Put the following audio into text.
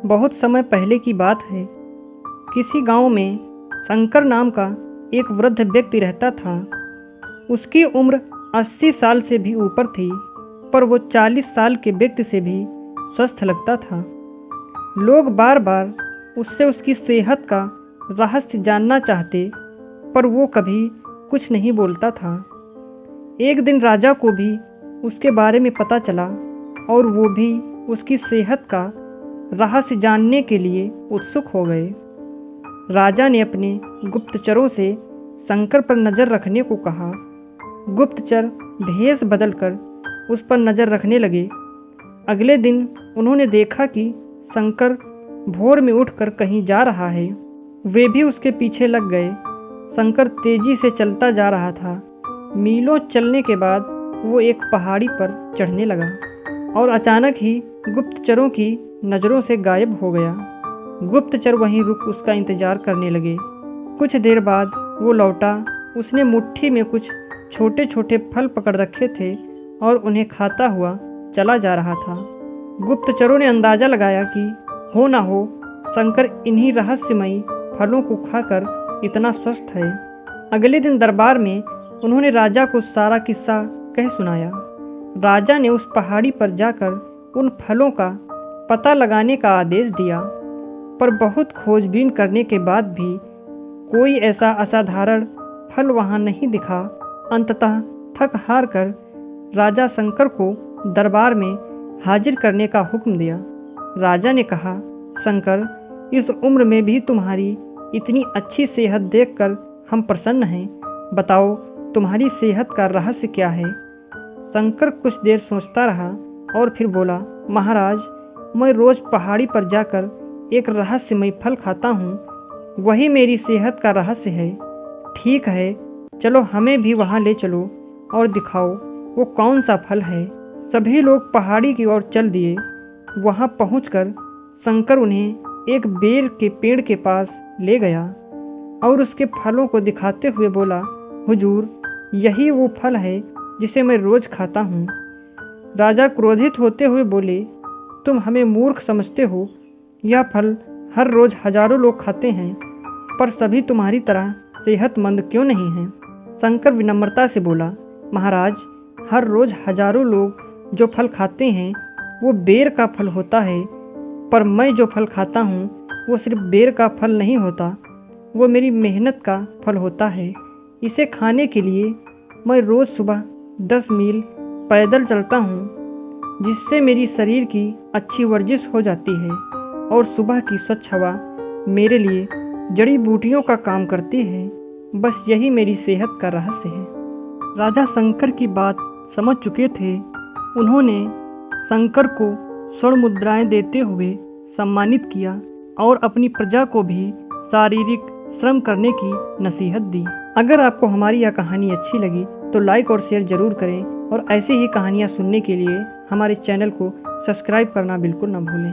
बहुत समय पहले की बात है। किसी गांव में शंकर नाम का एक वृद्ध व्यक्ति रहता था। उसकी उम्र 80 साल से भी ऊपर थी, पर वो 40 साल के व्यक्ति से भी स्वस्थ लगता था। लोग बार बार उससे उसकी सेहत का रहस्य जानना चाहते, पर वो कभी कुछ नहीं बोलता था। एक दिन राजा को भी उसके बारे में पता चला और वो भी उसकी सेहत का रहस्य जानने के लिए उत्सुक हो गए। राजा ने अपने गुप्तचरों से शंकर पर नज़र रखने को कहा। गुप्तचर भेष बदलकर उस पर नज़र रखने लगे। अगले दिन उन्होंने देखा कि शंकर भोर में उठकर कहीं जा रहा है। वे भी उसके पीछे लग गए। शंकर तेजी से चलता जा रहा था। मीलों चलने के बाद वो एक पहाड़ी पर चढ़ने लगा और अचानक ही गुप्तचरों की नज़रों से गायब हो गया। गुप्तचर वहीं रुक उसका इंतज़ार करने लगे। कुछ देर बाद वो लौटा। उसने मुट्ठी में कुछ छोटे छोटे फल पकड़ रखे थे और उन्हें खाता हुआ चला जा रहा था। गुप्तचरों ने अंदाज़ा लगाया कि हो ना हो शंकर इन्हीं रहस्यमयी फलों को खाकर इतना स्वस्थ है। अगले दिन दरबार में उन्होंने राजा को सारा किस्सा कह सुनाया। राजा ने उस पहाड़ी पर जाकर उन फलों का पता लगाने का आदेश दिया, पर बहुत खोजबीन करने के बाद भी कोई ऐसा असाधारण फल वहाँ नहीं दिखा। अंततः थक हार कर राजा शंकर को दरबार में हाजिर करने का हुक्म दिया। राजा ने कहा, शंकर, इस उम्र में भी तुम्हारी इतनी अच्छी सेहत देखकर हम प्रसन्न हैं। बताओ, तुम्हारी सेहत का रहस्य क्या है? शंकर कुछ देर सोचता रहा और फिर बोला, महाराज, मैं रोज़ पहाड़ी पर जाकर एक रहस्यमय फल खाता हूँ। वही मेरी सेहत का रहस्य है। ठीक है, चलो हमें भी वहाँ ले चलो और दिखाओ वो कौन सा फल है। सभी लोग पहाड़ी की ओर चल दिए। वहाँ पहुँचकर शंकर उन्हें एक बेर के पेड़ के पास ले गया और उसके फलों को दिखाते हुए बोला, हुजूर, यही वो फल है जिसे मैं रोज़ खाता हूँ। राजा क्रोधित होते हुए बोले, तुम हमें मूर्ख समझते हो। यह फल हर रोज़ हजारों लोग खाते हैं, पर सभी तुम्हारी तरह सेहतमंद क्यों नहीं हैं? शंकर विनम्रता से बोला, महाराज, हर रोज़ हजारों लोग जो फल खाते हैं वो बेर का फल होता है, पर मैं जो फल खाता हूँ वो सिर्फ बेर का फल नहीं होता, वो मेरी मेहनत का फल होता है। इसे खाने के लिए मैं रोज़ सुबह 10 मील पैदल चलता हूँ, जिससे मेरी शरीर की अच्छी वर्जिश हो जाती है और सुबह की स्वच्छ हवा मेरे लिए जड़ी बूटियों का काम करती है। बस यही मेरी सेहत का रहस्य है। राजा शंकर की बात समझ चुके थे। उन्होंने शंकर को स्वर्ण मुद्राएं देते हुए सम्मानित किया और अपनी प्रजा को भी शारीरिक श्रम करने की नसीहत दी। अगर आपको हमारी यह कहानी अच्छी लगी तो लाइक और शेयर ज़रूर करें और ऐसी ही कहानियाँ सुनने के लिए हमारे चैनल को सब्सक्राइब करना बिल्कुल ना भूलें।